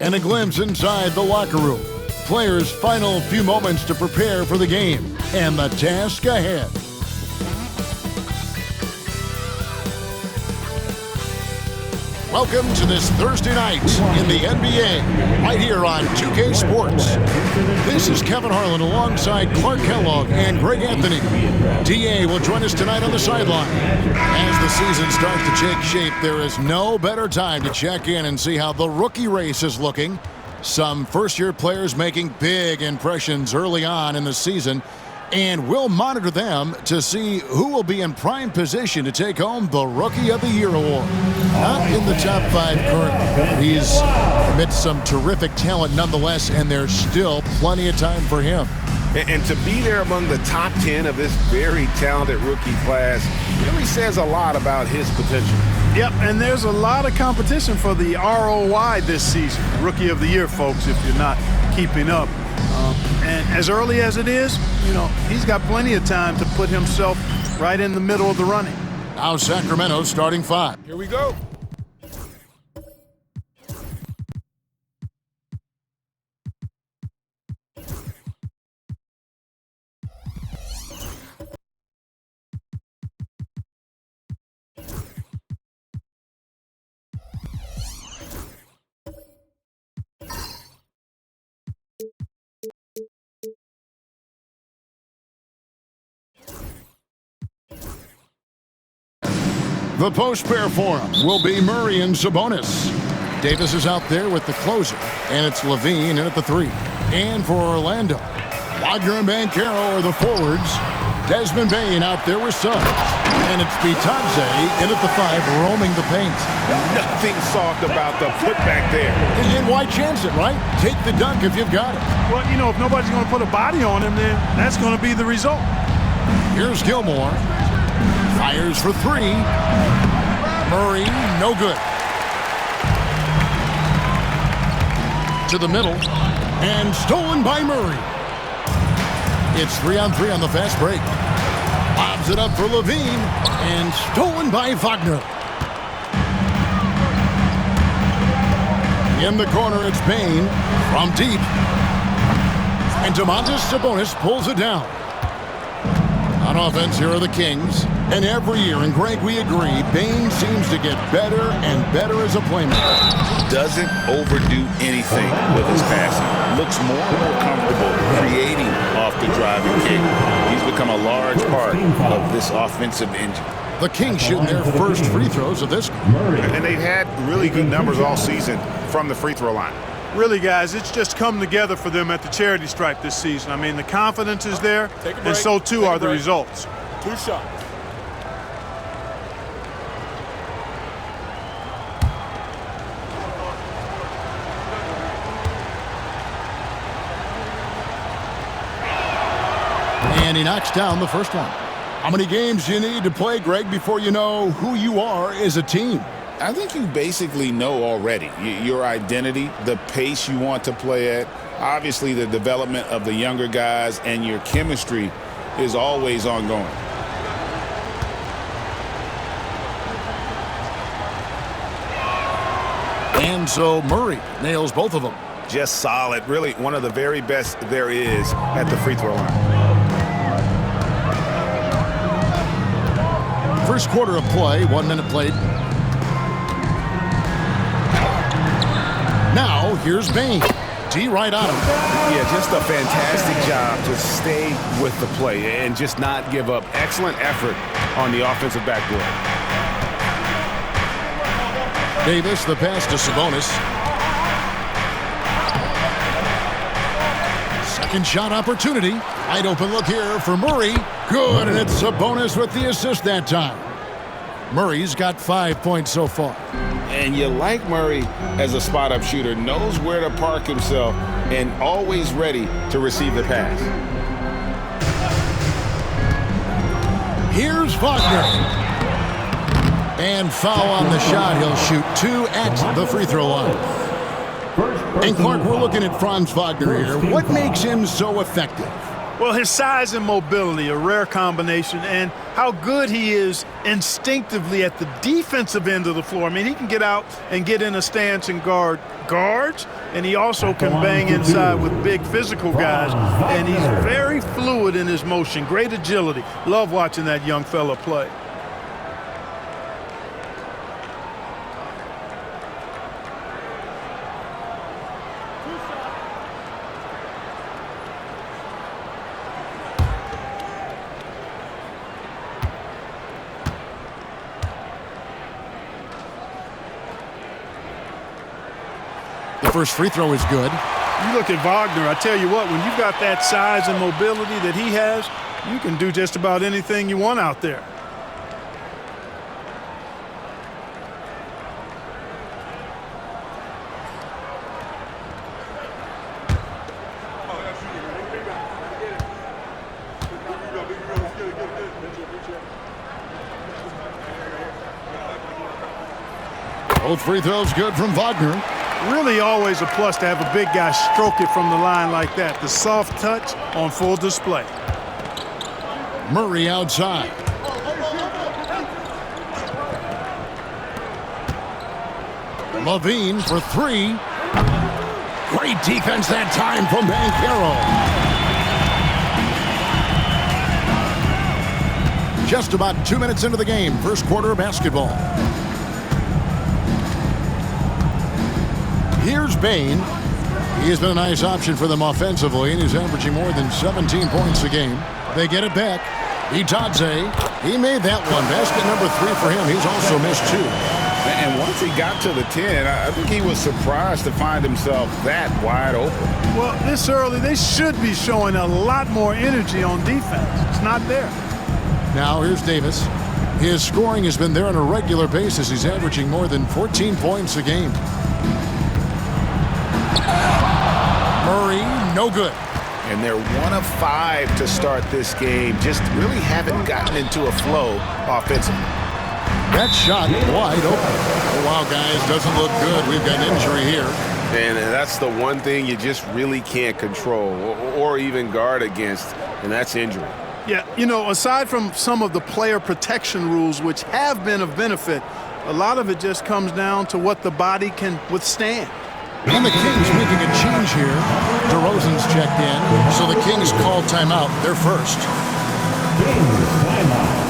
And a glimpse inside the locker room. Players' final few moments to prepare for the game and the task ahead. Welcome to this Thursday night in the NBA, right here on 2K Sports. This is Kevin Harlan alongside Clark Kellogg and Greg Anthony. DA will join us tonight on the sideline. As the season starts to take shape, there is no better time to check in and see how the rookie race is looking. Some first-year players making big impressions early on in the season, and we'll monitor them to see who will be in prime position to take home the Rookie of the Year award. Not in the top 5 currently. He's amidst some terrific talent nonetheless, and there's still plenty of time for him. And to be there among the top 10 of this very talented rookie class really says a lot about his potential. Yep, and there's a lot of competition for the ROI this season. Rookie of the Year, folks, if you're not keeping up. And as early as it is, he's got plenty of time to put himself right in the middle of the running. Now Sacramento starting 5. Here we go. The post pair for him will be Murray and Sabonis. Davis is out there with the closer, and it's Levine in at the 3. And for Orlando, Wagner and Banchero are the forwards. Desmond Bane out there with Suggs. And it's Bitadze in at the 5, roaming the paint. Nothing soft about the putback there. And why chance it, right? Take the dunk if you've got it. Well, if nobody's going to put a body on him, then that's going to be the result. Here's Gilmore. Fires for 3. Murray, no good. To the middle. And stolen by Murray. It's 3-on-3 on the fast break. Lobs it up for Levine. And stolen by Wagner. In the corner, it's Bane from deep. And Domantas Sabonis pulls it down. On offense, here are the Kings. And every year, and Greg, we agree, Bane seems to get better and better as a playmaker. Doesn't overdo anything with his passing. Looks more and more comfortable creating off the driving kick. He's become a large part of this offensive engine. The Kings shooting their first free throws of this game. And they've had really good numbers all season from the free throw line. Really, guys, it's just come together for them at the charity stripe this season. I mean, the confidence is there, and so too are the results. 2 shots. And he knocks down the first one. How many games do you need to play, Greg, before you know who you are as a team? I think you basically know already your identity, the pace you want to play at, obviously the development of the younger guys, and your chemistry is always ongoing. And so Murray nails both of them. Just solid, really one of the very best there is at the free throw line. First quarter of play, 1 minute played. Now, here's Bane. D right on him. Yeah, just a fantastic job to stay with the play and just not give up. Excellent effort on the offensive backboard. Davis, the pass to Sabonis. Second shot opportunity. Wide open look here for Murray. Good, and it's Sabonis with the assist that time. Murray's got 5 points so far. And you like Murray as a spot-up shooter, knows where to park himself, and always ready to receive the pass. Here's Wagner. And foul on the shot. He'll shoot 2 at the free throw line. And Clark, we're looking at Franz Wagner here. What makes him so effective? Well, his size and mobility, a rare combination, and how good he is instinctively at the defensive end of the floor. I mean, he can get out and get in a stance and guard guards, and he also can bang inside with big physical guys, and he's very fluid in his motion, great agility. Love watching that young fella play. The first free throw is good. You look at Wagner, I tell you what, when you've got that size and mobility that he has, you can do just about anything you want out there. Both free throws good from Wagner. Really always a plus to have a big guy stroke it from the line like that. The soft touch on full display. Murray outside. Levine for three. Great defense that time from Banchero. Just about 2 minutes into the game, first quarter of basketball. Here's Bain. He has been a nice option for them offensively, and he's averaging more than 17 points a game. They get it back. Itadze, he made that one. Basket number 3 for him. He's also missed 2. And once he got to the 10, I think he was surprised to find himself that wide open. Well, this early, they should be showing a lot more energy on defense. It's not there. Now here's Davis. His scoring has been there on a regular basis. He's averaging more than 14 points a game. Murray, no good. And they're 1 of 5 to start this game. Just really haven't gotten into a flow offensively. That shot wide open. Oh, wow, guys, doesn't look good. We've got an injury here. And that's the one thing you just really can't control or even guard against, and that's injury. Yeah, you know, aside from some of the player protection rules, which have been of benefit, a lot of it just comes down to what the body can withstand. And the Kings making a change here. DeRozan's checked in, so the Kings call timeout. They're first. Kings timeout.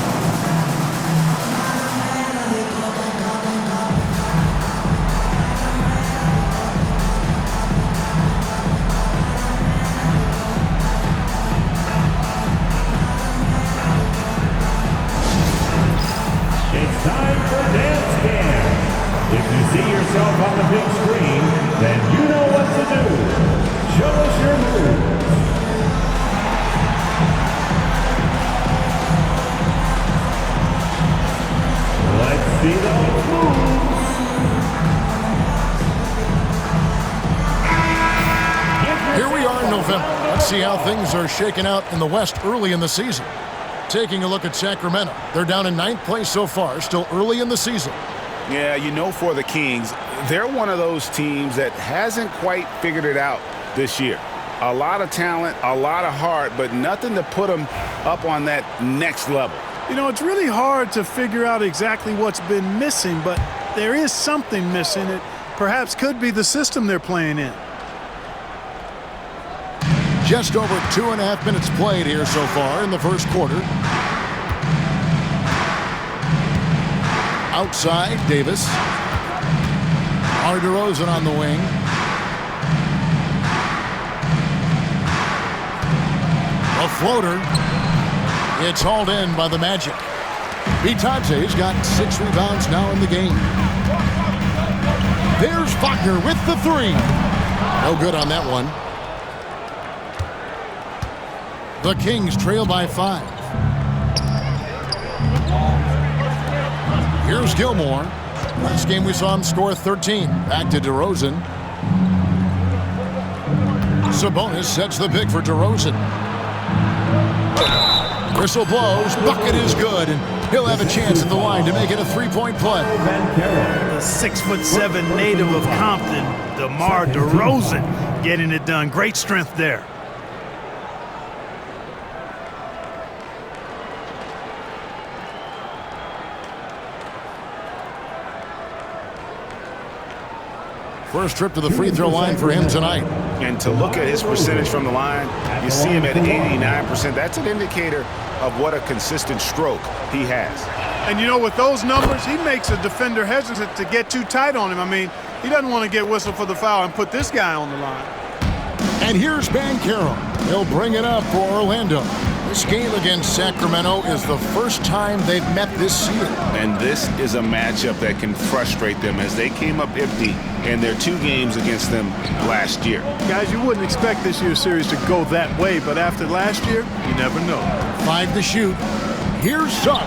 It's time for Dance Cam. If you see yourself on the big screen, then you know what to do. Show us your moves. Let's see those moves. Here we are in November. Let's see how things are shaking out in the West early in the season. Taking a look at Sacramento. They're down in 9th place so far, still early in the season. Yeah, you know, for the Kings, they're one of those teams that hasn't quite figured it out this year. A lot of talent, a lot of heart, but nothing to put them up on that next level. You know, it's really hard to figure out exactly what's been missing, but there is something missing. It perhaps could be the system they're playing in. Just over 2.5 minutes played here so far in the first quarter. Outside, Davis. DeRozan on the wing. A floater. It's hauled in by the Magic. Itadze's got 6 rebounds now in the game. There's Wagner with the 3. No good on that one. The Kings trail by 5. Here's Gilmore. Last game we saw him score 13. Back to DeRozan. Sabonis sets the pick for DeRozan. Whistle blows. Bucket is good. And he'll have a chance at the line to make it a 3-point play. The 6'7" native of Compton, DeMar DeRozan, getting it done. Great strength there. First trip to the free throw line for him tonight. And to look at his percentage from the line, you see him at 89%. That's an indicator of what a consistent stroke he has. And you know, with those numbers, he makes a defender hesitant to get too tight on him. I mean, he doesn't want to get whistled for the foul and put this guy on the line. And here's Banchero. He'll bring it up for Orlando. This game against Sacramento is the first time they've met this year. And this is a matchup that can frustrate them as they came up empty in their 2 games against them last year. Guys, you wouldn't expect this year's series to go that way, but after last year, you never know. 5 to shoot. Here's Suggs.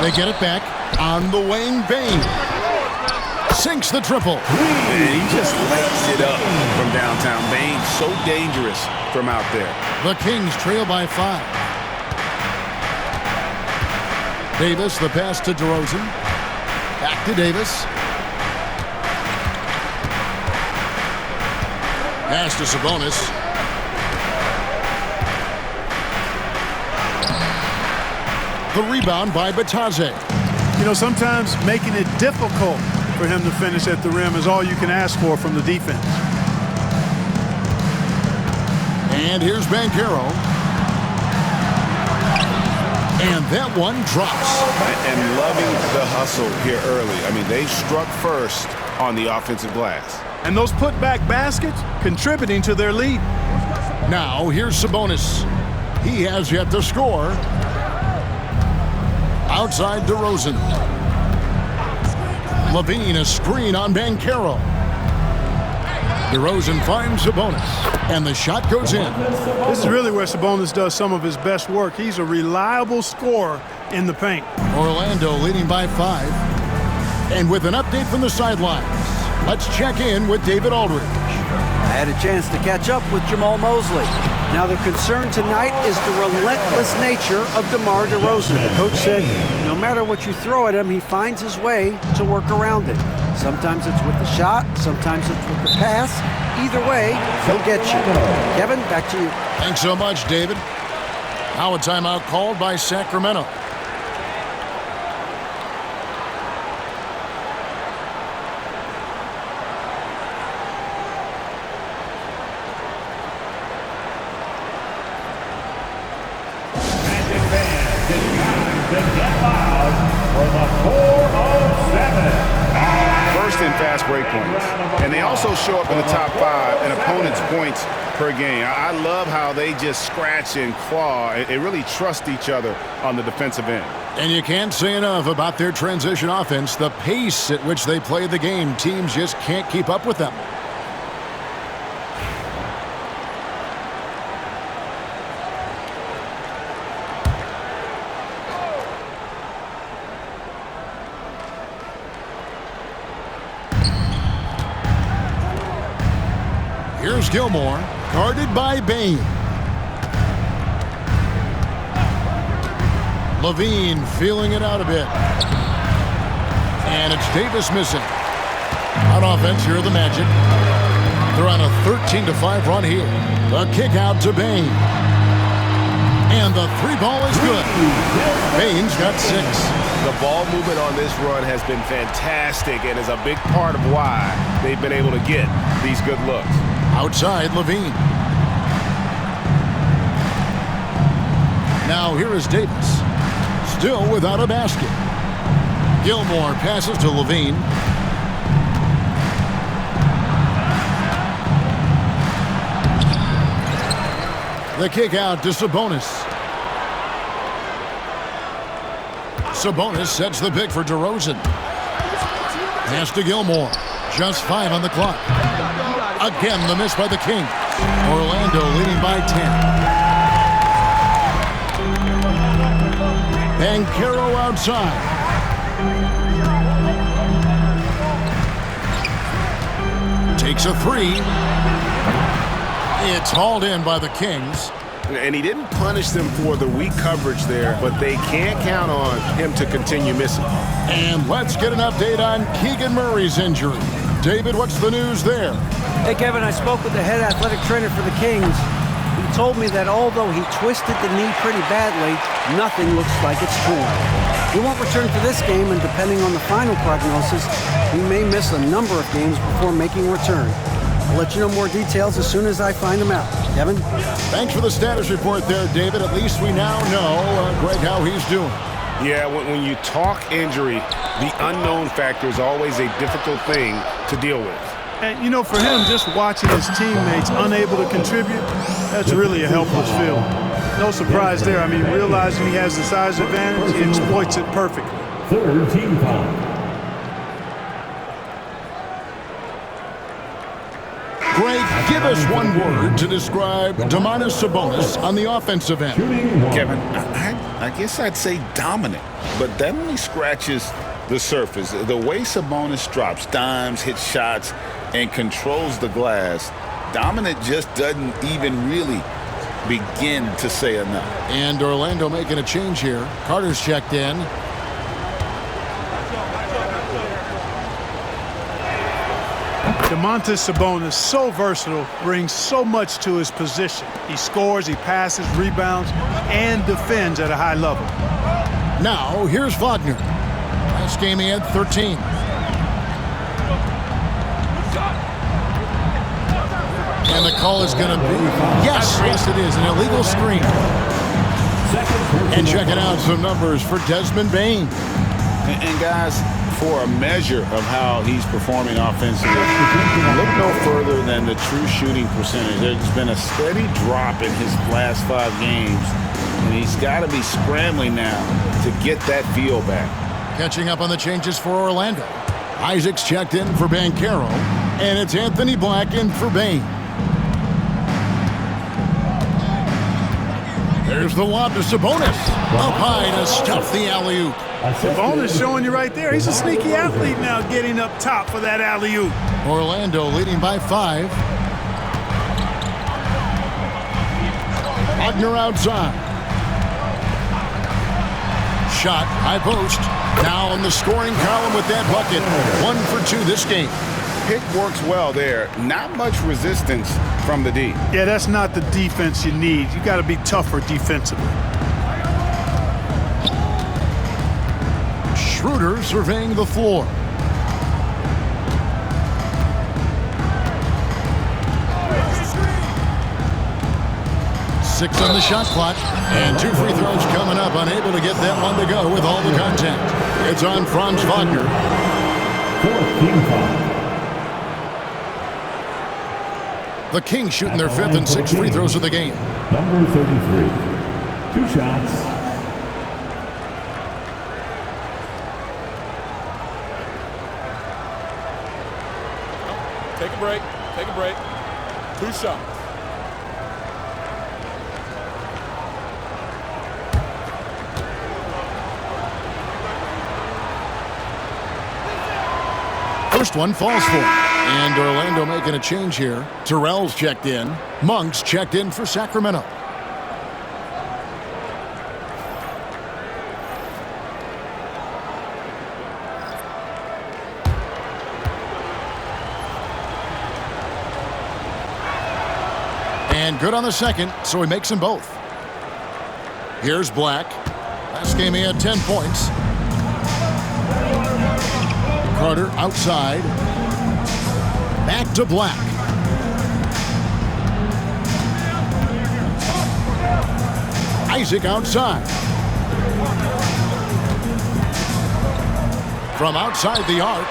They get it back on the wing. Bain sinks the triple. And he just lights it up from downtown. Bain so dangerous from out there. The Kings trail by 5. Davis, the pass to DeRozan. Back to Davis. Pass to Sabonis. The rebound by Batadze. You know, sometimes making it difficult for him to finish at the rim is all you can ask for from the defense. And here's Banchero. And that one drops. And loving the hustle here early. I mean, they struck first on the offensive glass. And those putback baskets contributing to their lead. Now here's Sabonis. He has yet to score. Outside DeRozan. Levine, a screen on Banchero. DeRozan finds Sabonis, and the shot goes in. This is really where Sabonis does some of his best work. He's a reliable scorer in the paint. Orlando leading by 5. And with an update from the sidelines, let's check in with David Aldridge. I had a chance to catch up with Jamal Mosley. Now the concern tonight is the relentless nature of DeMar DeRozan. The coach said no matter what you throw at him, he finds his way to work around it. Sometimes it's with the shot, sometimes it's with the pass. Either way, he'll get you. Kevin, back to you. Thanks so much, David. Now a timeout called by Sacramento. First in fast break points. And they also show up in the top 5 in opponents' points per game. I love how they just scratch and claw. They really trust each other on the defensive end. And you can't say enough about their transition offense. The pace at which they play the game, teams just can't keep up with them. Here's Gilmore, guarded by Bain. Levine feeling it out a bit. And it's Davis missing. On offense, here are the Magic. They're on a 13-5 run here. The kick out to Bain. And the 3-ball is good. Bain's got 6. The ball movement on this run has been fantastic and is a big part of why they've been able to get these good looks. Outside, Levine. Now here is Davis. Still without a basket. Gilmore passes to Levine. The kick out to Sabonis. Sabonis sets the pick for DeRozan. Pass to Gilmore. Just 5 on the clock. Again, the miss by the Kings. Orlando leading by 10. Banchero outside. Takes a 3. It's hauled in by the Kings. And he didn't punish them for the weak coverage there, but they can't count on him to continue missing. And let's get an update on Keegan Murray's injury. David, what's the news there? Hey, Kevin, I spoke with the head athletic trainer for the Kings. He told me that although he twisted the knee pretty badly, nothing looks like it's torn. He won't return for this game, and depending on the final prognosis, he may miss a number of games before making a return. I'll let you know more details as soon as I find them out. Kevin? Thanks for the status report there, David. At least we now know, Greg, how he's doing. Yeah, when you talk injury, the unknown factor is always a difficult thing to deal with. And, you know, for him, just watching his teammates unable to contribute, that's really a helpless feeling. No surprise there. I mean, realizing he has the size advantage, he exploits it perfectly. Third team foul. Greg, give us one word to describe Domantas Sabonis on the offensive end. Kevin, I guess I'd say dominant, but that only scratches the surface. The way Sabonis drops dimes, hits shots, and controls the glass, dominant just doesn't even really begin to say enough. And Orlando making a change here. Carter's checked in. Domantas Sabonis, so versatile, brings so much to his position. He scores, he passes, rebounds, and defends at a high level. Now, here's Wagner. Last game he had 13. And the call is going to be, yes, it is, an illegal screen. And checking out some numbers for Desmond Bane. And guys, for a measure of how he's performing offensively, look no further than the true shooting percentage. There's been a steady drop in his last 5 games, and he's got to be scrambling now to get that feel back. Catching up on the changes for Orlando. Isaac's checked in for Banchero, and it's Anthony Black in for Bane. There's the lob to Sabonis. Up high to stuff the alley-oop. Sabonis showing you right there. He's a sneaky athlete now, getting up top for that alley-oop. Orlando leading by 5. Wagner outside. Shot, high post. Now in the scoring column with that bucket. 1 for 2 this game. Pick works well there. Not much resistance from the D. Yeah, that's not the defense you need. You got to be tougher defensively. Schroeder surveying the floor. Six on the shot clock. And 2 free throws coming up. Unable to get that one to go with all the contact. It's on Franz Wagner. Fourth team foul. The Kings shooting their 5th and 6th free throws of the game. Number 33. 2 shots. Take a break. Take a break. 2 shots. First one falls for him. And Orlando making a change here. Terrell's checked in. Monk's checked in for Sacramento. And good on the second, so he makes them both. Here's Black. Last game he had 10 points. Carter outside. Back to Black. Isaac outside. From outside the arc.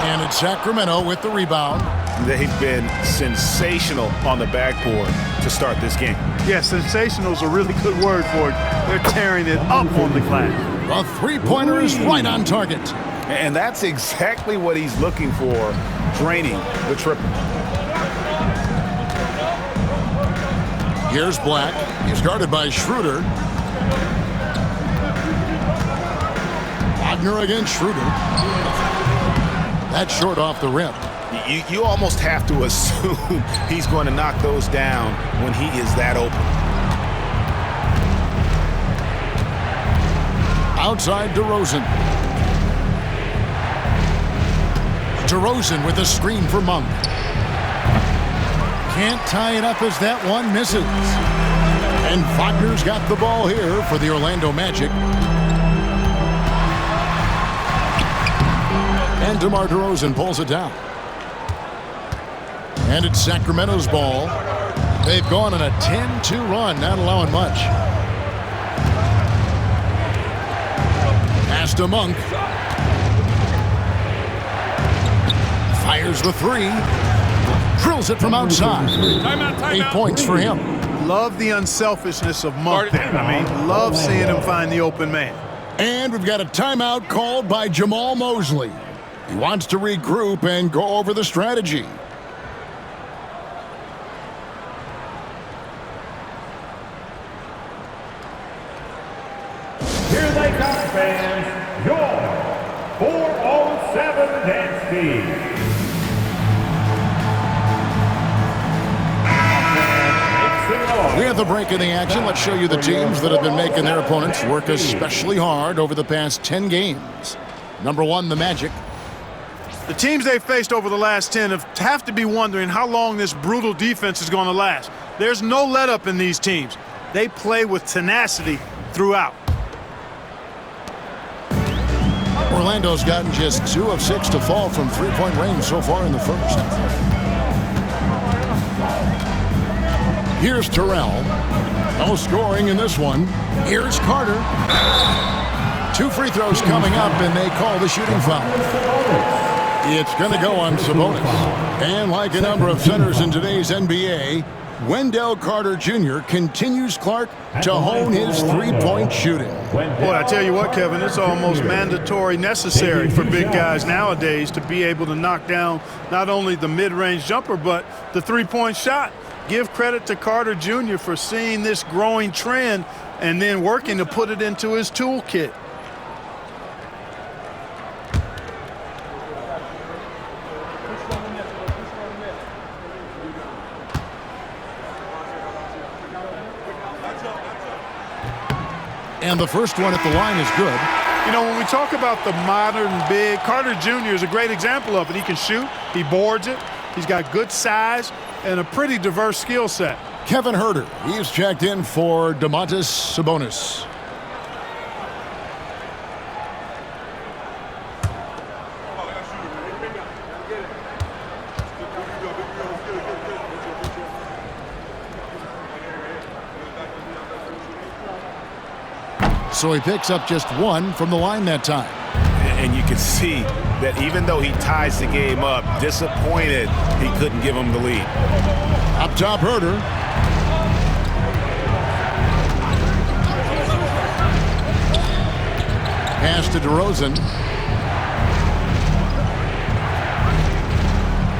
And it's Sacramento with the rebound. They've been sensational on the backboard to start this game. Yeah, sensational is a really good word for it. They're tearing it up on the glass. The three-pointer is right on target. And that's exactly what he's looking for, draining the triple. Here's Black. He's guarded by Schroeder. Wagner against Schroeder. That's short off the rim. You almost have to assume he's going to knock those down when he is that open. Outside DeRozan. DeRozan with a screen for Monk. Can't tie it up as that one misses. And Wagner's got the ball here for the Orlando Magic. And DeMar DeRozan pulls it down. And it's Sacramento's ball. They've gone on a 10-2 run, not allowing much. Pass to Monk. Fires the three. Drills it from outside. 8 points for him. Love the unselfishness of Monk there. I mean, love seeing him find the open man. And we've got a timeout called by Jamal Mosley. He wants to regroup and go over the strategy. Here they come, fans. Your 407 dance team. We have the break in the action. Let's show you the teams that have been making their opponents work especially hard over the past 10 games. Number 1, the Magic. The teams they've faced over the last 10 have to be wondering how long this brutal defense is going to last. There's no let-up in these teams. They play with tenacity throughout. Orlando's gotten just 2 of 6 to fall from three-point range so far in the first. Here's Terrell. No scoring in this one. Here's Carter. 2 free throws coming up, and they call the shooting foul. It's going to go on Sabonis. And like a number of centers in today's NBA, Wendell Carter Jr. continues, Clark, to hone his three-point shooting. Boy, I tell you what, Kevin, it's almost mandatory necessary for big guys nowadays to be able to knock down not only the mid-range jumper, but the three-point shot. Give credit to Carter Jr. for seeing this growing trend and then working to put it into his toolkit. And the first one at the line is good. You know, when we talk about the modern big, Carter Jr. is a great example of it. He can shoot, he boards it, he's got good size, and a pretty diverse skill set. Kevin Huerter, he's checked in for Domantas Sabonis. So he picks up just 1 from the line that time. And you can see that even though he ties the game up, disappointed he couldn't give him the lead. Up top, Huerter. Pass to DeRozan.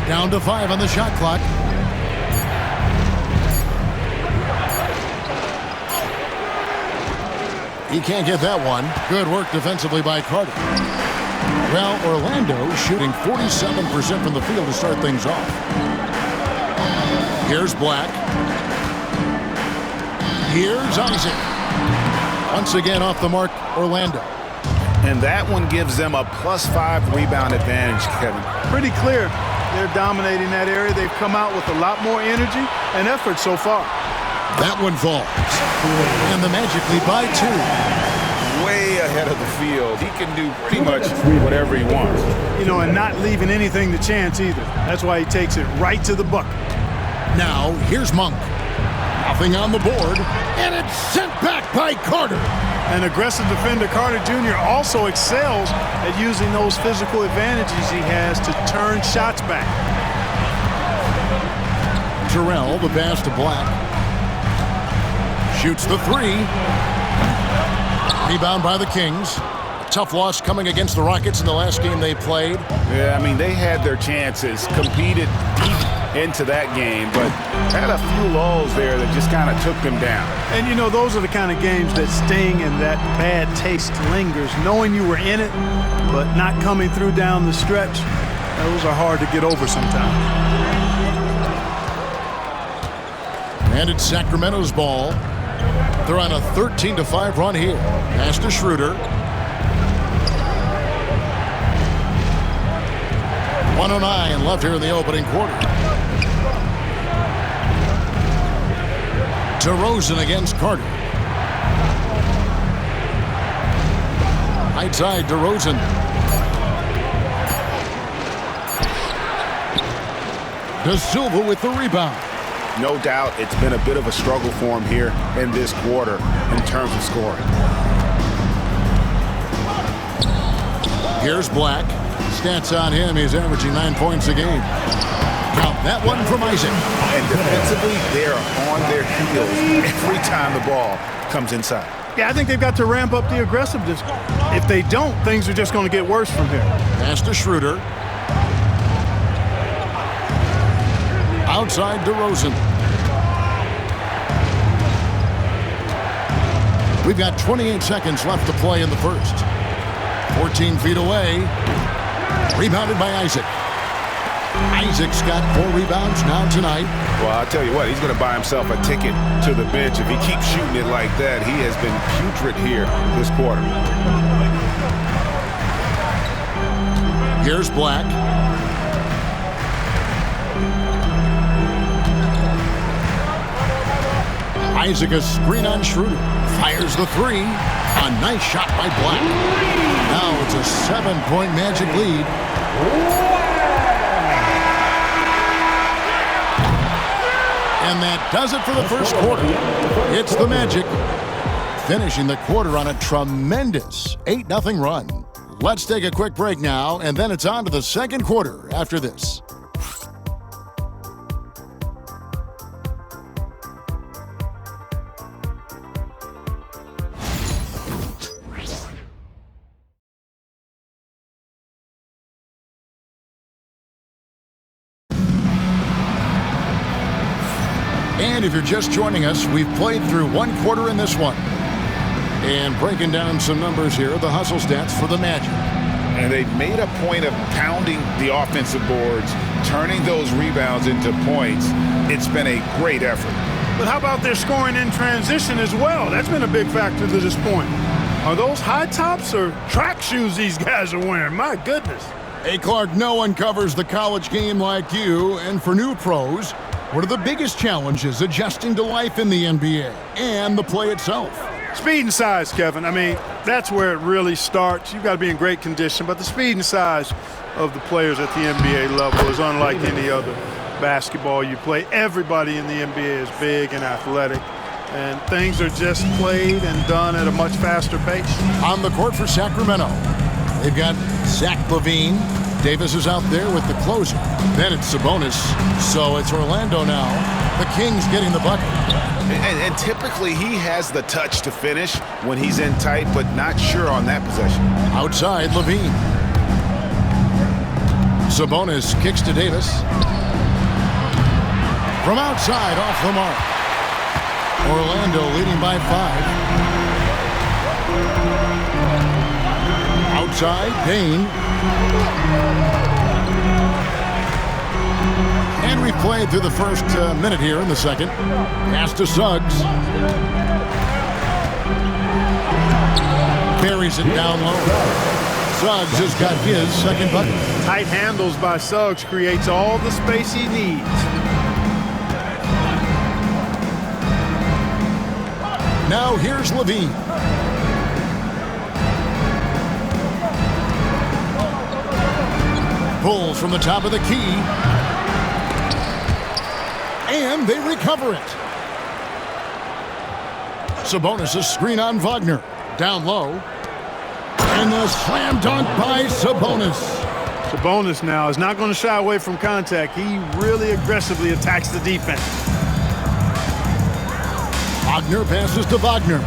Down to 5 on the shot clock. He can't get that one. Good work defensively by Carter. Well, Orlando shooting 47% from the field to start things off. Here's Black. Here's Isaac. Once again off the mark, Orlando. And that one gives them a +5 rebound advantage, Kevin. Pretty clear. They're dominating that area. They've come out with a lot more energy and effort so far. That one falls. And the Magic lead by 2. Way ahead of the field. He can do pretty much whatever he wants. You know, and not leaving anything to chance either. That's why he takes it right to the bucket. Now, here's Monk. Nothing on the board. And it's sent back by Carter. An aggressive defender, Carter Jr. also excels at using those physical advantages he has to turn shots back. Terrell, the pass to Black. Shoots the 3. Rebound by the Kings. A tough loss coming against the Rockets in the last game they played. Yeah, I mean, they had their chances, competed into that game, but had a few lulls there that just kind of took them down. And, you know, those are the kind of games that sting and that bad taste lingers. Knowing you were in it, but not coming through down the stretch, those are hard to get over sometimes. And it's Sacramento's ball. They're on a 13-5 run here. Pass to Schroeder. 1:09 left here in the opening quarter. DeRozan against Carter. Right side, DeRozan. De Silva with the rebound. No doubt it's been a bit of a struggle for him here in this quarter in terms of scoring. Here's Black. Stats on him, he's averaging 9 points a game. Count that one from Isaac. And defensively, they're on their heels every time the ball comes inside. Yeah, I think they've got to ramp up the aggressiveness. If they don't, things are just going to get worse from here. Pass to Schroeder. Outside DeRozan. We've got 28 seconds left to play in the first. 14 feet away. Rebounded by Isaac. Isaac's got 4 rebounds now tonight. Well, I'll tell you what, he's going to buy himself a ticket to the bench. If he keeps shooting it like that, he has been putrid here this quarter. Here's Black. Isaac a screen on Schroeder. Fires the 3. A nice shot by Black. Now it's a 7-point Magic lead. And that does it for the first quarter. It's the Magic finishing the quarter on a tremendous 8-0 run. Let's take a quick break now, and then it's on to the second quarter after this. And if you're just joining us, we've played through one quarter in this one. And breaking down some numbers here, the hustle stats for the Magic. And they've made a point of pounding the offensive boards, turning those rebounds into points. It's been a great effort. But how about their scoring in transition as well? That's been a big factor to this point. Are those high tops or track shoes these guys are wearing? My goodness. Hey, Clark, no one covers the college game like you. And for new pros, what are the biggest challenges adjusting to life in the NBA and the play itself? Speed and size, Kevin. I mean, that's where it really starts. You've got to be in great condition, but the speed and size of the players at the NBA level is unlike any other basketball you play. Everybody in the NBA is big and athletic, and things are just played and done at a much faster pace. On the court for Sacramento, they've got Zach LaVine. Davis is out there with the closer. Then it's Sabonis, so it's Orlando now. The Kings getting the bucket. And typically he has the touch to finish when he's in tight, but not sure on that possession. Outside, LaVine. Sabonis kicks to Davis. From outside, off the mark. Orlando leading by 5. Outside, Payne. And we've played through the first minute here in the second. Pass to Suggs. Carries it down low. Suggs has got his second bucket. Tight handles by Suggs creates all the space he needs. Now here's LaVine. Pulls from the top of the key. And they recover it. Sabonis' screen on Wagner. Down low. And the slam dunk by Sabonis. Sabonis now is not going to shy away from contact. He really aggressively attacks the defense. Wagner passes to Wagner.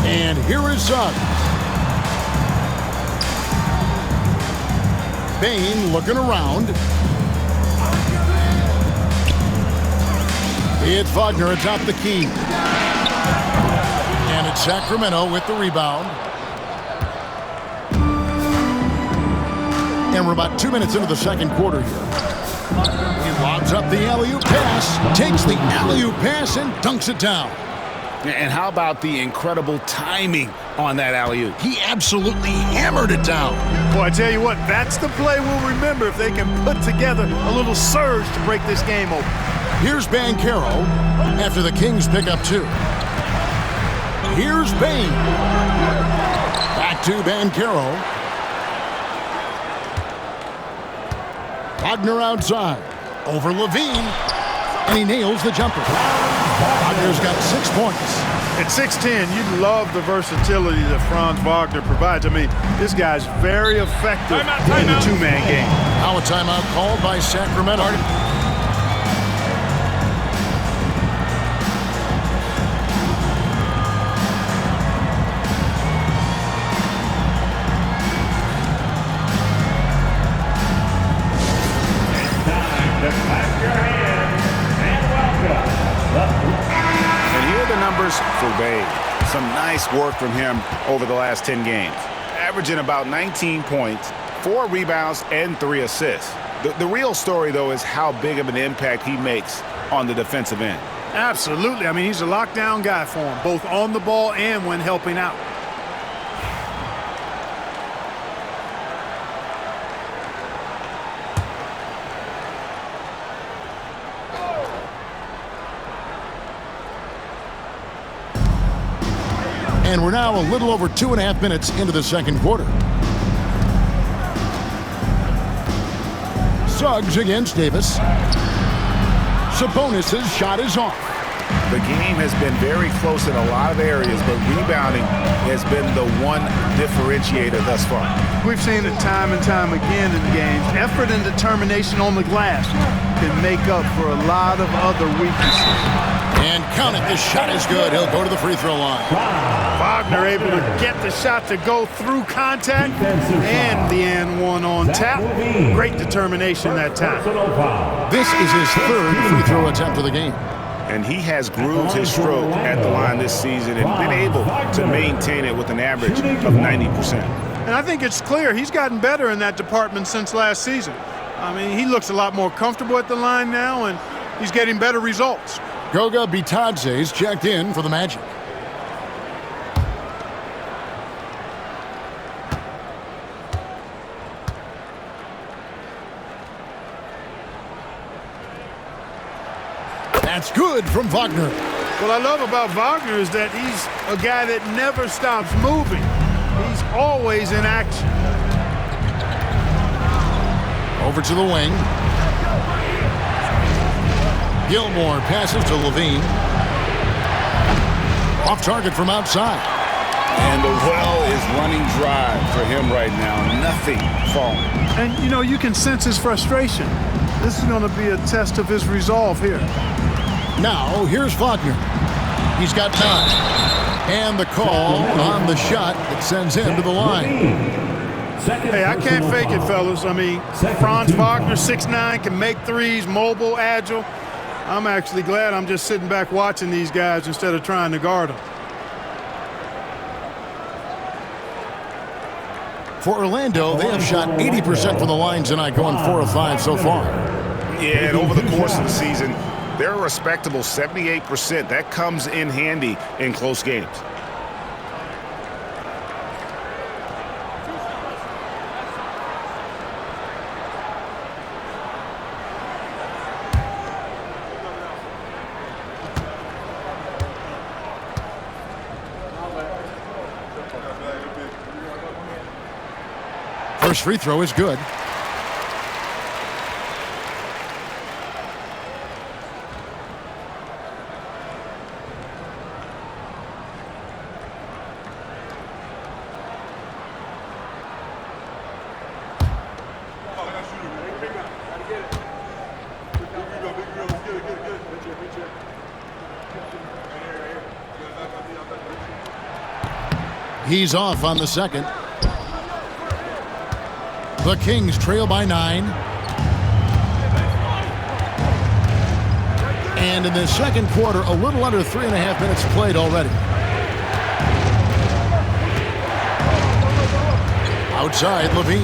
And here is Suggs. Payne looking around. It's Wagner atop the key. And it's Sacramento with the rebound. And we're about 2 minutes into the second quarter here. He lobs up the alley-oop pass, takes the alley-oop pass and dunks it down. And how about the incredible timing on that alley-oop? He absolutely hammered it down. Boy, I tell you what, that's the play we'll remember if they can put together a little surge to break this game open. Here's Banchero after the Kings pick up 2. Here's Payne. Back to Banchero. Wagner outside. Over Levine. And he nails the jumper. Wagner's got 6 points. At 6'10", you love the versatility that Franz Wagner provides. I mean, this guy's very effective in the two-man game. Now a timeout called by Sacramento. For Bay. Some nice work from him over the last 10 games. Averaging about 19 points, 4 rebounds, and 3 assists. The real story, though, is how big of an impact he makes on the defensive end. Absolutely. I mean, he's a lockdown guy for him, both on the ball and when helping out. And we're now a little over 2.5 minutes into the second quarter. Suggs against Davis. Sabonis' shot is off. The game has been very close in a lot of areas, but rebounding has been the one differentiator thus far. We've seen it time and time again in games. Effort and determination on the glass can make up for a lot of other weaknesses. And count it, the shot is good. He'll go to the free throw line. Wagner able to get the shot to go through contact and the and one on tap. Great determination that time. This is his 3rd free throw attempt of the game. And he has grooved his stroke at the line this season and been able to maintain it with an average of 90%. And I think it's clear he's gotten better in that department since last season. I mean, he looks a lot more comfortable at the line now, and he's getting better results. Goga Bitadze's checked in for the Magic. That's good from Wagner. What I love about Wagner is that he's a guy that never stops moving. He's always in action. Over to the wing. Gilmore passes to Levine. Off target from outside. And the well is running dry for him right now. Nothing falling. And, you know, you can sense his frustration. This is going to be a test of his resolve here. Now, here's Wagner. He's got 9. And the call on the shot that sends him to the line. Hey, I can't fake it, fellas. I mean, Franz Wagner, 6'9", can make threes, mobile, agile. I'm actually glad I'm just sitting back watching these guys instead of trying to guard them. For Orlando, they have shot 80% from the line tonight, going 4 of 5 so far. Yeah, and over the course of the season, they're a respectable 78%. That comes in handy in close games. First free throw is good. He's off on the second. The Kings trail by 9. And in the second quarter, a little under 3.5 minutes played already. Outside, Levine.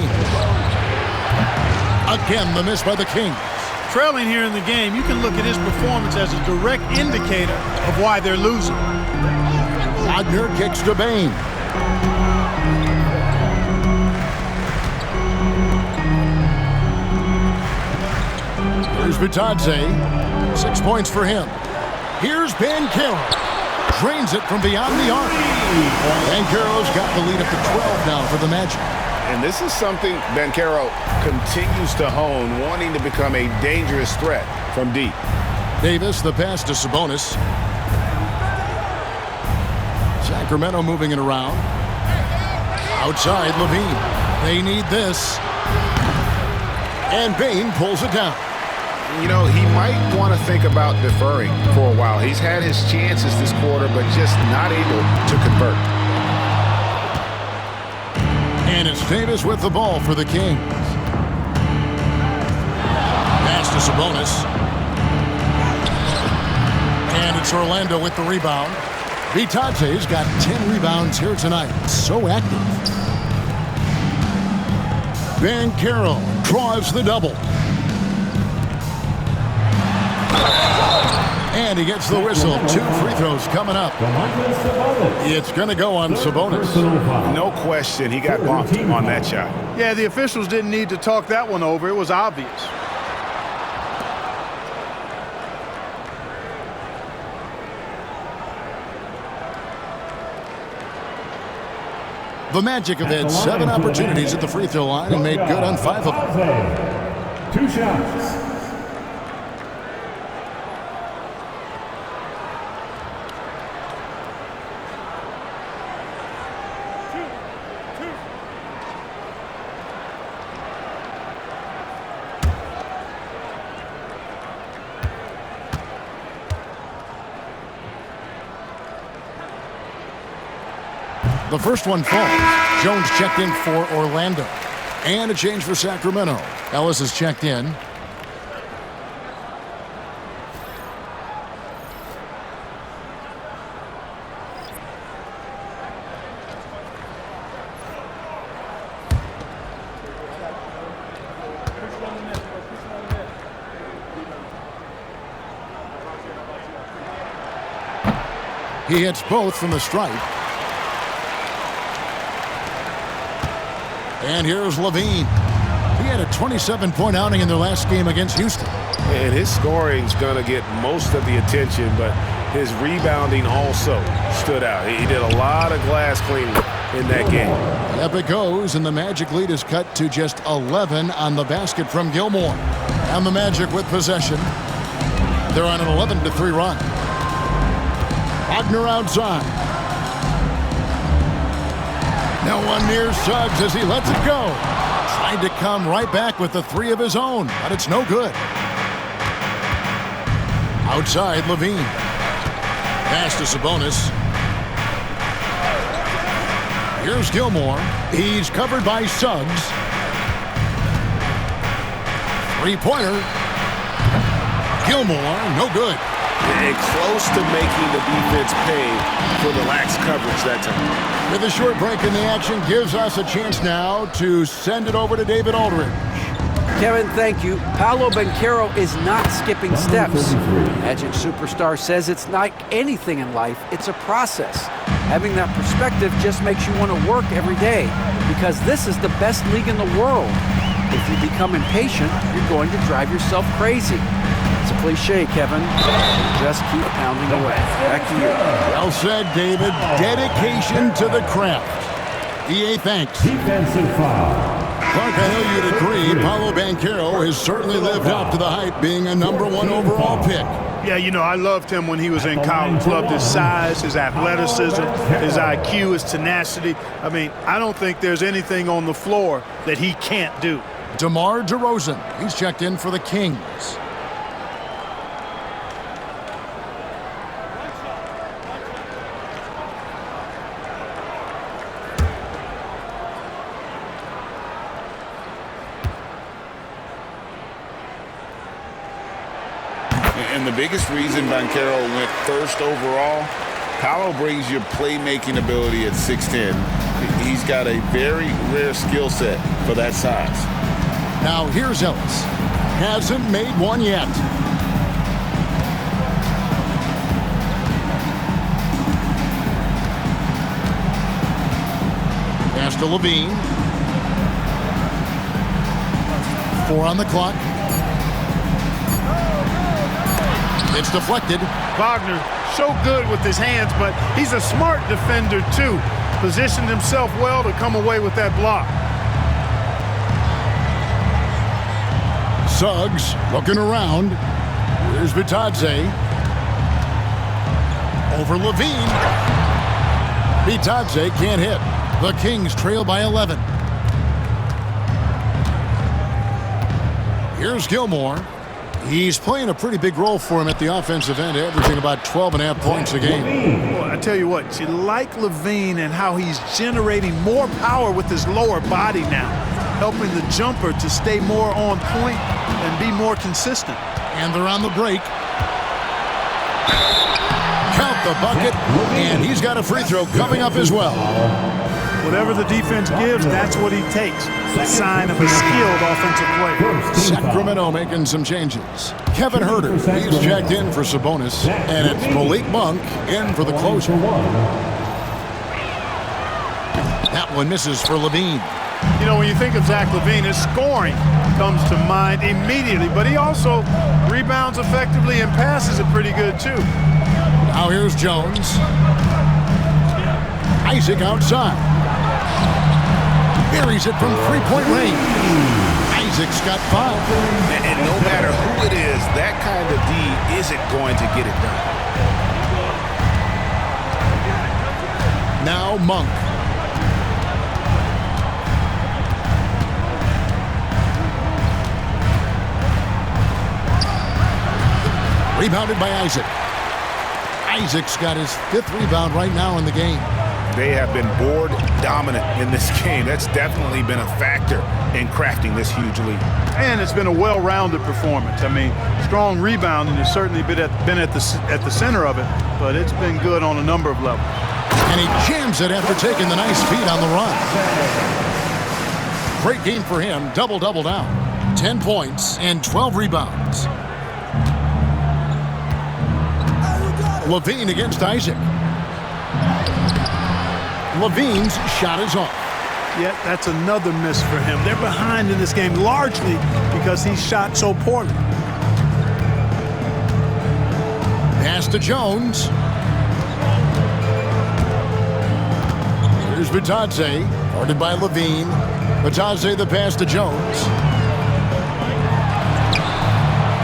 Again, the miss by the Kings. Trailing here in the game, you can look at his performance as a direct indicator of why they're losing. Wagner kicks to Bain. Here's Bitadze. 6 points for him. Here's Banchero. Drains it from beyond the arc. Banchero's got the lead up to 12 now for the Magic. And this is something Banchero continues to hone, wanting to become a dangerous threat from deep. Davis, the pass to Sabonis. Sacramento moving it around. Outside, Levine. They need this. And Bain pulls it down. You know, he might want to think about deferring for a while. He's had his chances this quarter, but just not able to convert. And it's Davis with the ball for the Kings. Pass to Sabonis. And it's Orlando with the rebound. Vitate's got 10 rebounds here tonight. So active. Banchero draws the double. And he gets the whistle. 2 free throws coming up. It's going to go on Sabonis. No question, he got bumped on that shot. Yeah, the officials didn't need to talk that one over. It was obvious. The Magic have had 7 opportunities at the free throw line and made good on 5 of them. 2 shots. The first one falls. Jones checked in for Orlando. And a change for Sacramento. Ellis is checked in. He hits both from the stripe. And here's Levine. He had a 27-point outing in their last game against Houston. And his scoring's going to get most of the attention, but his rebounding also stood out. He did a lot of glass cleaning in that game. Up it goes, and the Magic lead is cut to just 11 on the basket from Gilmore. And the Magic with possession. They're on an 11-3 run. Wagner outside. No one near Suggs as he lets it go. Tried to come right back with the 3 of his own, but it's no good. Outside, Levine. Pass to Sabonis. Here's Gilmore. He's covered by Suggs. 3-pointer. Gilmore, no good. And close to making the defense pay for the lax coverage that time. With a short break in the action, gives us a chance now to send it over to David Aldridge. Kevin, thank you. Paolo Banchero is not skipping steps. Magic Superstar says it's like anything in life, it's a process. Having that perspective just makes you want to work every day because this is the best league in the world. If you become impatient, you're going to drive yourself crazy. It's a cliche, Kevin. Just keep pounding away. Back to you. Well said, David. Dedication to the craft. EA, thanks. Defensive foul. Clark, I know you'd agree, Paolo Banchero has certainly lived up to the hype, being a #1 overall pick. Yeah, you know, I loved him when he was in college. Loved his size, his athleticism, his IQ, his tenacity. I mean, I don't think there's anything on the floor that he can't do. DeMar DeRozan, he's checked in for the Kings. And the biggest reason Banchero went first overall, Paolo brings your playmaking ability at 6'10". He's got a very rare skill set for that size. Now here's Ellis. Hasn't made one yet. Pass to Levine. 4 on the clock. It's deflected. Wagner, so good with his hands, but he's a smart defender too. Positioned himself well to come away with that block. Suggs looking around. Here's Vitadze. Over Levine. Vitadze can't hit. The Kings trail by 11. Here's Gilmore. He's playing a pretty big role for him at the offensive end, averaging about 12.5 points a game. Well, I tell you what, you like Levine and how he's generating more power with his lower body now, helping the jumper to stay more on point and be more consistent. And they're on the break. Count the bucket, and he's got a free throw coming up as well. Whatever the defense gives, that's what he takes. A sign of a skilled offensive player. Sacramento making some changes. Kevin Herter, he's checked in for Sabonis, and it's Malik Monk in for the closer. That one misses for Levine. You know, when you think of Zach Levine, his scoring comes to mind immediately, but he also rebounds effectively and passes it pretty good, too. Now here's Jones. Isaac outside. Buries it from three-point range. Isaac's got 5. And no matter who it is, that kind of D isn't going to get it done. Now Monk. Rebounded by Isaac. Isaac's got his 5th rebound right now in the game. They have been board dominant in this game. That's definitely been a factor in crafting this huge lead. And it's been a well-rounded performance. I mean, strong rebounding has certainly been at the center of it, but it's been good on a number of levels. And he jams it after taking the nice feed on the run. Great game for him. Double-double now. 10 points and 12 rebounds. Levine against Isaac. Levine's shot is off. Yeah, that's another miss for him. They're behind in this game largely because he shot so poorly. Pass to Jones. Here's Vitadze, guarded by Levine. Vitadze the pass to Jones.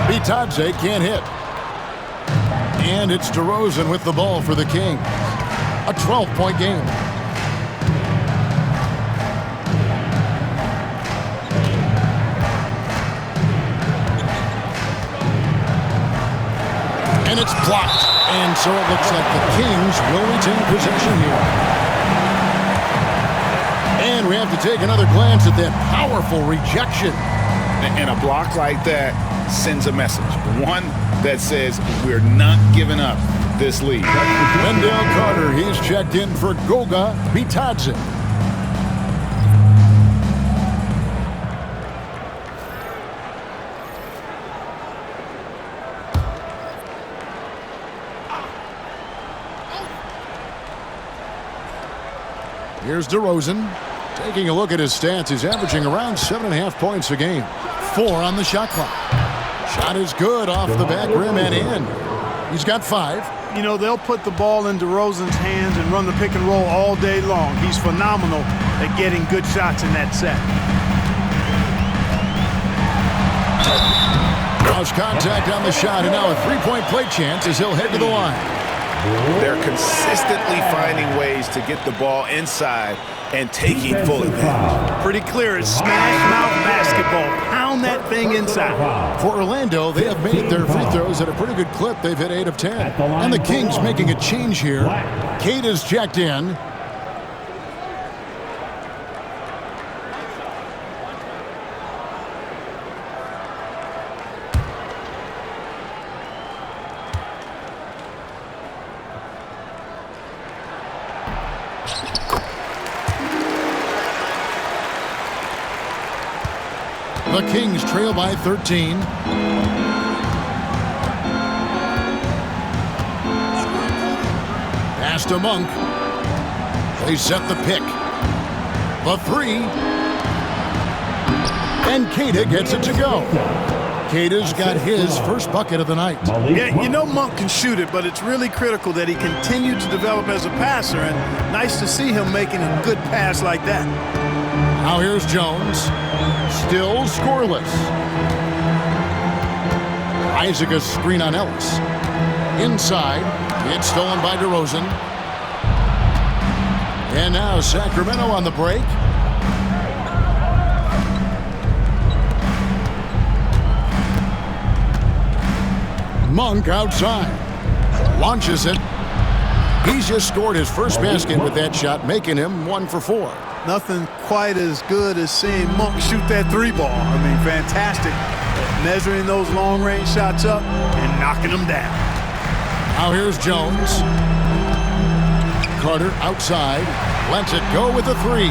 Vitadze can't hit. And it's DeRozan with the ball for the Kings. A 12-point game. And it's blocked. And so it looks like the Kings will retain possession here. And we have to take another glance at that powerful rejection. And a block like that sends a message. One that says we're not giving up this lead. Wendell Carter, he's checked in for Goga Vitadze. Here's DeRozan. Taking a look at his stats, he's averaging around 7.5 points a game. 4 on the shot clock. Shot is good off the back rim and in. He's got 5. You know, they'll put the ball in DeRozan's hands and run the pick and roll all day long. He's phenomenal at getting good shots in that set. Lost contact on the shot, and now a 3-point play chance as he'll head to the line. They're consistently finding ways to get the ball inside and taking full advantage. Pretty clear. It's smash mouth basketball. Pound that thing inside. For Orlando, they have made their free throws at a pretty good clip. They've hit 8 of 10. And the Kings making a change here. Cade is checked in. The Kings trail by 13. Pass to Monk. They set the pick. The 3. And Queta gets it to go. Queta's got his first bucket of the night. Yeah, you know Monk can shoot it, but it's really critical that he continue to develop as a passer, and nice to see him making a good pass like that. Now here's Jones. Still scoreless. Isaac a screen on Ellis. Inside, it's stolen by DeRozan. And now Sacramento on the break. Monk outside. Launches it. He's just scored his first basket with that shot, making him 1 for 4. Nothing quite as good as seeing Monk shoot that 3-ball. I mean, fantastic. Measuring those long-range shots up and knocking them down. Now here's Jones. Carter outside. Lets it go with a 3.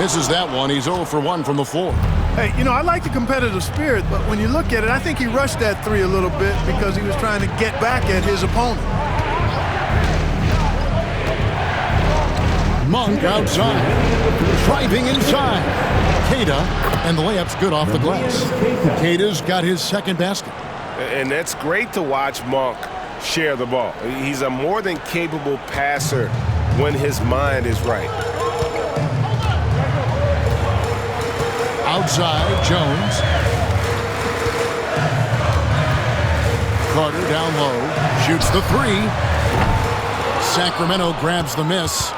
Misses that one. He's 0 for 1 from the floor. Hey, you know, I like the competitive spirit, but when you look at it, I think he rushed that 3 a little bit because he was trying to get back at his opponent. Monk outside. Driving inside. Queta, and the layup's good off the glass. Queta's got his second basket. And that's great to watch Monk share the ball. He's a more than capable passer when his mind is right. Outside, Jones. Carter down low. Shoots the 3. Sacramento grabs the miss.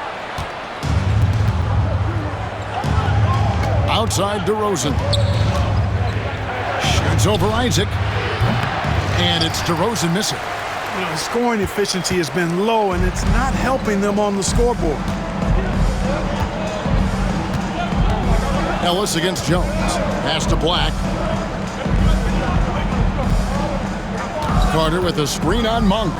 Outside, DeRozan. Shoots over Isaac. And it's DeRozan missing. You know, scoring efficiency has been low, and it's not helping them on the scoreboard. Ellis against Jones. Pass to Black. Carter with a screen on Monk.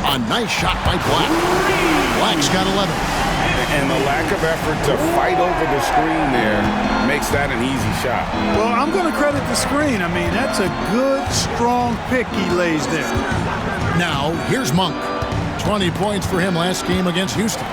A nice shot by Black. Black's got 11. And the lack of effort to fight over the screen there makes that an easy shot. Well, I'm going to credit the screen. I mean, that's a good, strong pick he lays there. Now, here's Monk. 20 points for him last game against Houston.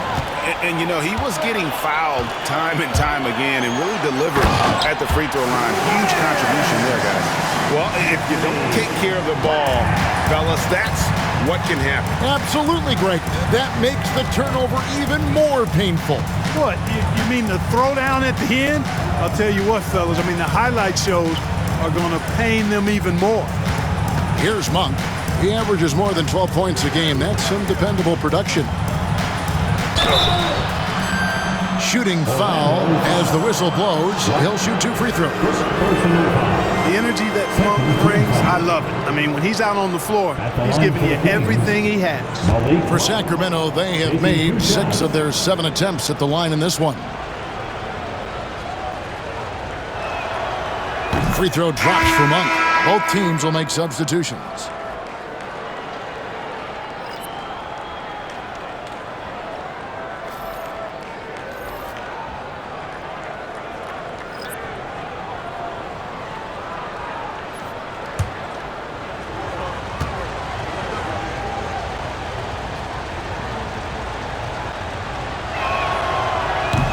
And you know, he was getting fouled time and time again and really delivered at the free throw line. Huge contribution there, guys. Well, if you don't take care of the ball, fellas, that's what can happen. Absolutely, Greg. That makes the turnover even more painful. What, you mean the throwdown at the end? I'll tell you what, fellas, I mean, the highlight shows are going to pain them even more. Here's Monk. He averages more than 12 points a game. That's some dependable production. Shooting foul as the whistle blows. He'll shoot 2 free throws. The energy that Monk brings, I love it. I mean, when he's out on the floor, he's giving you everything he has. For Sacramento, they have made 6 of their 7 attempts at the line in this one. Free throw drops for Monk. Both teams will make substitutions.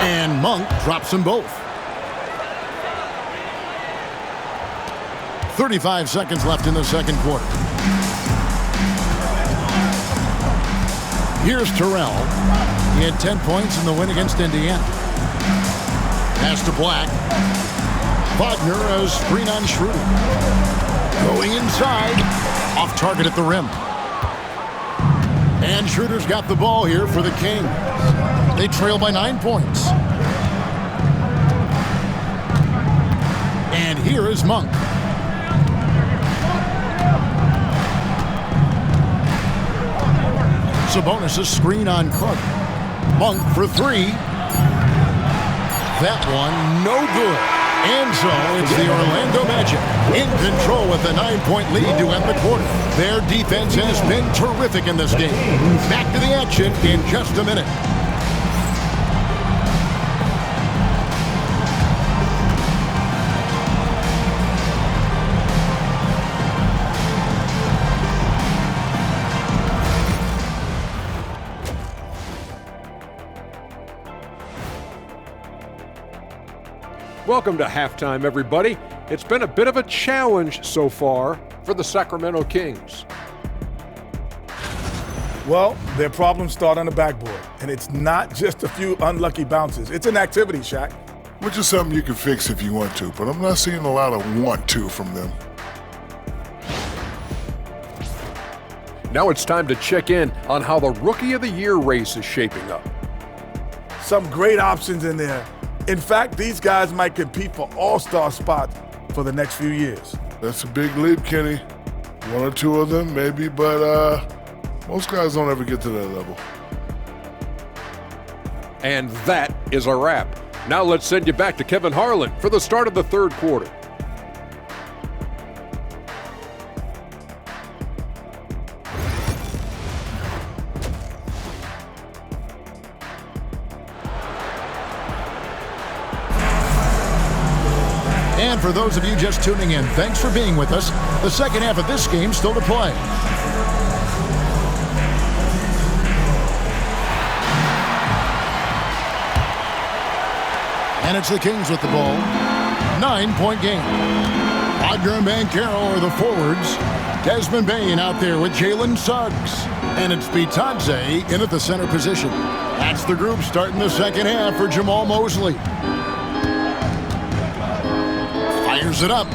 And Monk drops them both. 35 seconds left in the second quarter. Here's Terrell. He had 10 points in the win against Indiana. Pass to Black. Wagner a screen on Schroeder. Going inside. Off target at the rim. And Schroeder's got the ball here for the Kings. They trail by 9 points. And here is Monk. Sabonis' screen on Carter. Monk for 3. That one no good. And so it's the Orlando Magic in control with a 9-point lead to end the quarter. Their defense has been terrific in this game. Back to the action in just a minute. Welcome to halftime, everybody. It's been a bit of a challenge so far for the Sacramento Kings. Well, their problems start on the backboard, and it's not just a few unlucky bounces. It's an activity, Shaq. which is something you can fix if you want to, but I'm not seeing a lot of want to from them. Now it's time to check in on how the Rookie of the Year race is shaping up. Some great options in there. In fact, these guys might compete for all-star spots for the next few years. That's a big leap, Kenny. One or two of them, maybe, but most guys don't ever get to that level. And that is a wrap. Now let's send you back to Kevin Harlan for the start of the third quarter. And for those of you just tuning in, thanks for being with us. The second half of this game still to play. And it's the Kings with the ball. 9-point game. Wagner and Banchero are the forwards. Desmond Bain out there with Jalen Suggs. And it's Bitadze in at the center position. That's the group starting the second half for Jamal Mosley. Fires it up.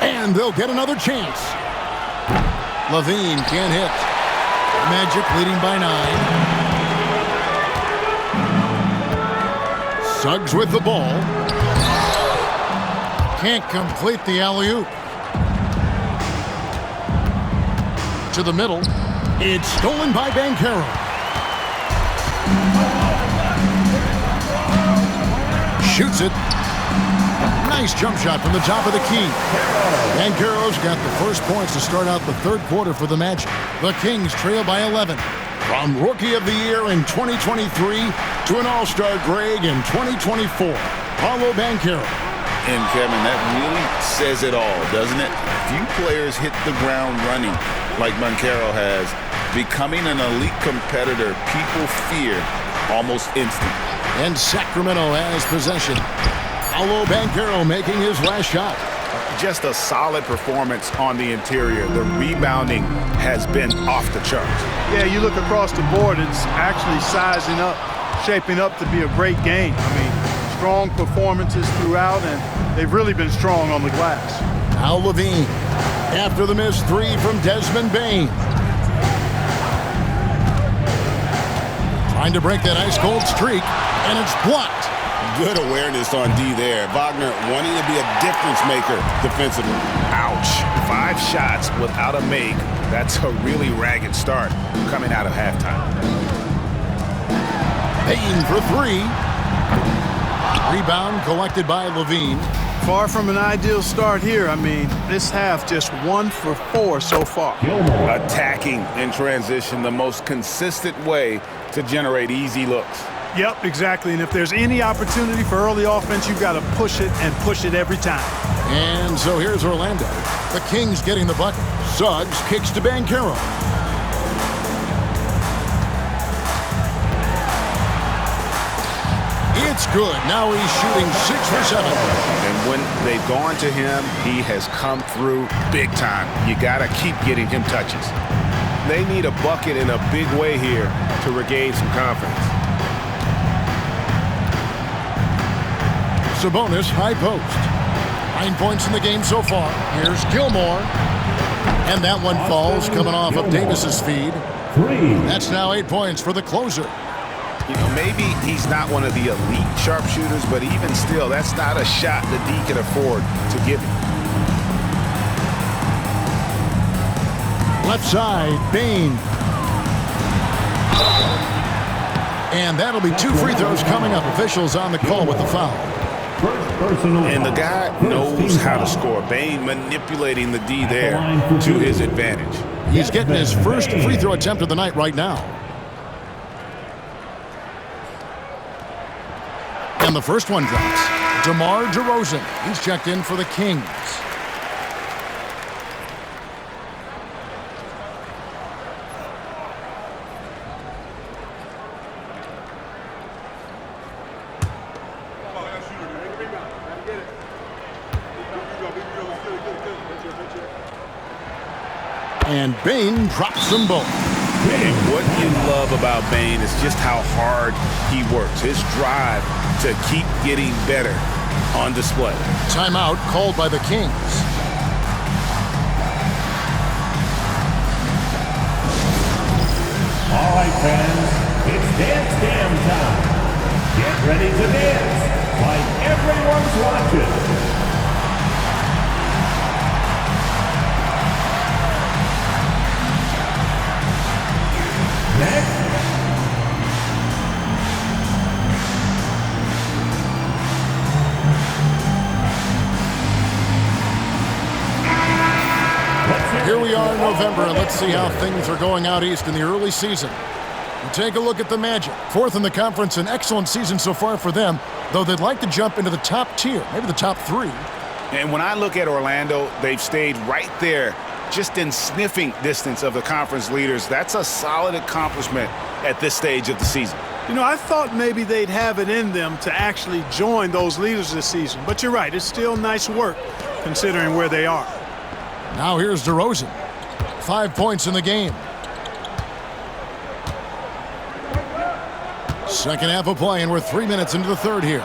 And they'll get another chance. Levine can't hit. Magic leading by 9. Suggs with the ball. Can't complete the alley-oop. To the middle. It's stolen by Banchero. Shoots it. Nice jump shot from the top of the key. Banchero's got the first points to start out the third quarter for the Magic. The Kings trail by 11. From Rookie of the Year in 2023 to an All-Star Greg in 2024, Paolo Banchero. And Kevin, that really says it all, doesn't it? Few players hit the ground running like Banchero has. Becoming an elite competitor, people fear almost instantly. And Sacramento has possession. Paolo Banchero making his last shot. Just a solid performance on the interior. The rebounding has been off the charts. Yeah, you look across the board, it's actually sizing up, shaping up to be a great game. I mean, strong performances throughout, and they've really been strong on the glass. Now Levine, after the missed three from Desmond Bain. Trying to break that ice-cold streak, and it's blocked. Good awareness on D there. Wagner wanting to be a difference maker defensively. Ouch. 5 shots without a make. That's a really ragged start coming out of halftime. Bain for 3. Rebound collected by Levine. Far from an ideal start here. I mean, this half just 1 for 4 so far. Attacking in transition, the most consistent way to generate easy looks. Yep, exactly. And if there's any opportunity for early offense, you've got to push it and push it every time. And so here's Orlando. The Kings getting the bucket. Suggs kicks to Banchero. It's good. Now he's shooting 6 for 7. And when they've gone to him, he has come through big time. You got to keep getting him touches. They need a bucket in a big way here to regain some confidence. Sabonis, high post. 9 points in the game so far. Here's Gilmore. And that one falls coming off of Davis's feed. That's now 8 points for the closer. You know, maybe he's not one of the elite sharpshooters, but even still, that's not a shot that D can afford to give him. Left side, Bain. And that'll be 2 free throws coming up. Officials on the call with the foul. And the guy knows how to score. Bain manipulating the D there to his advantage. He's getting his first free throw attempt of the night right now. And the first one drops. DeMar DeRozan. He's checked in for the Kings. And Bain drops them both. King. What you love about Bane is just how hard he works. His drive to keep getting better on display. Timeout called by the Kings. All right, fans, it's Dance Jam time. Get ready to dance like everyone's watching. Next. Here we are in November, and let's see how things are going out east in the early season. You take a look at the Magic. Fourth in the conference, an excellent season so far for them, though they'd like to jump into the top tier, maybe the top 3. And when I look at Orlando, they've stayed right there, just in sniffing distance of the conference leaders. That's a solid accomplishment at this stage of the season. You know, I thought maybe they'd have it in them to actually join those leaders this season. But you're right, it's still nice work considering where they are. Now here's DeRozan. 5 points in the game. Second half of play, and we're 3 minutes into the third here.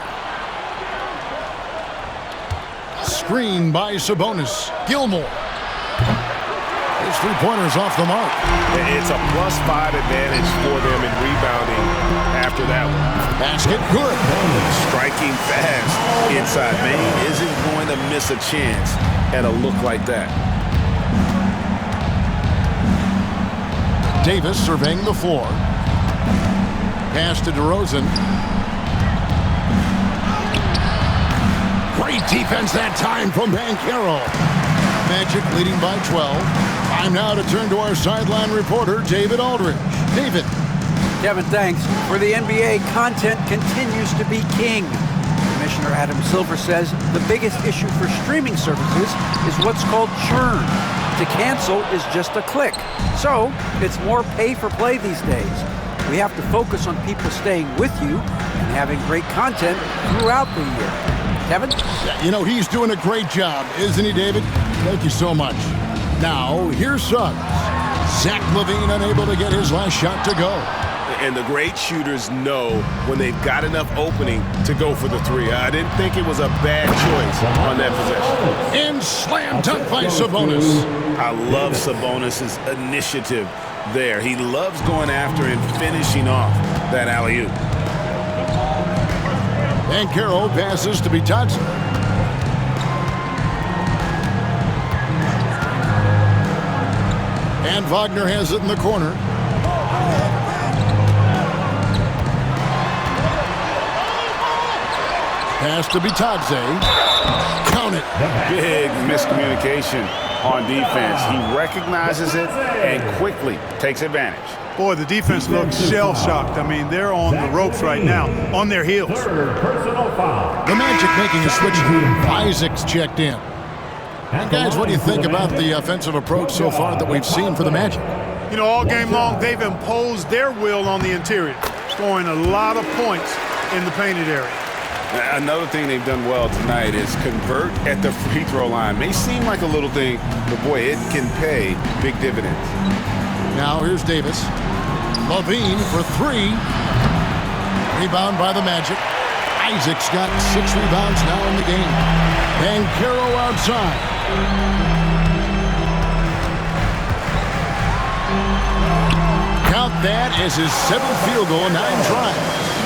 Screen by Sabonis. Gilmore. His three-pointer's off the mark. It's a +5 advantage for them in rebounding after that one. Basket good. Striking fast inside. Bane isn't going to miss a chance at a look like that. Davis surveying the floor. Pass to DeRozan. Great defense that time from Banchero. Magic leading by 12. Time now to turn to our sideline reporter, David Aldridge. David. Kevin, thanks. For the NBA, content continues to be king. Commissioner Adam Silver says the biggest issue for streaming services is what's called churn. To cancel is just a click. So it's more pay for play these days. We have to focus on people staying with you and having great content throughout the year. Kevin? Yeah, you know, he's doing a great job, isn't he, David? Thank you so much. Now, here's Suggs. Zach LaVine unable to get his last shot to go. And the great shooters know when they've got enough opening to go for the three. I didn't think it was a bad choice on that possession. And slam dunk by Sabonis. I love Sabonis' initiative there. He loves going after and finishing off that alley-oop. Banchero passes to Bitadze. And Wagner has it in the corner. Pass to Bitadze. Count it. Big miscommunication on defense. He recognizes it and quickly takes advantage. Boy, the defense looks shell-shocked. I mean, they're on the ropes right now, on their heels. Personal foul. The Magic making a switch. Isaac's checked in. And guys, what do you think about the offensive approach so far that we've seen for the Magic? You know, all game long, they've imposed their will on the interior, scoring a lot of points in the painted area. Another thing they've done well tonight is convert at the free throw line. May seem like a little thing, but boy, it can pay big dividends. Now here's Davis. LaVine for 3. Rebound by the Magic. Isaac's got 6 rebounds now in the game. Banchero outside. Count that as his 7th field goal in 9 tries.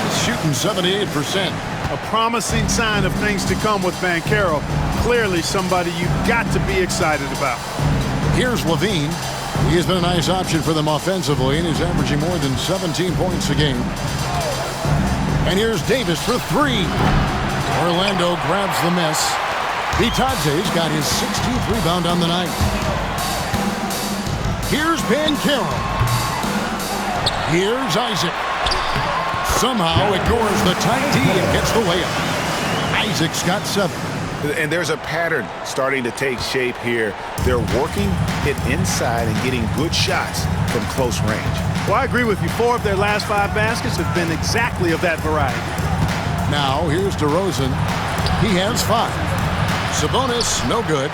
He's shooting 78%. A promising sign of things to come with Banchero. Clearly somebody you've got to be excited about. Here's LaVine. He has been a nice option for them offensively, and he's averaging more than 17 points a game. And here's Davis for 3. Orlando grabs the miss. Bitadze's got his 16th rebound on the night. Here's Banchero. Here's Isaac. Somehow ignores the tight D and gets the layup. Isaac's got 7. And there's a pattern starting to take shape here. They're working it inside and getting good shots from close range. Well, I agree with you. 4 of their last 5 baskets have been exactly of that variety. Now here's DeRozan. He has 5. Sabonis, no good.